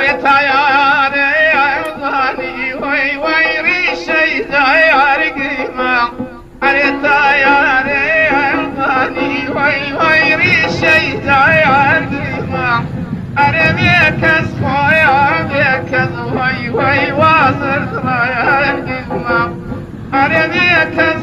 تياري عظاني وي ويري شي زاير قيمة تياري عظاني وي ويري شي زاير قيمة بيكز خويا بيكز وي وي واصل زاير قيمة بيكز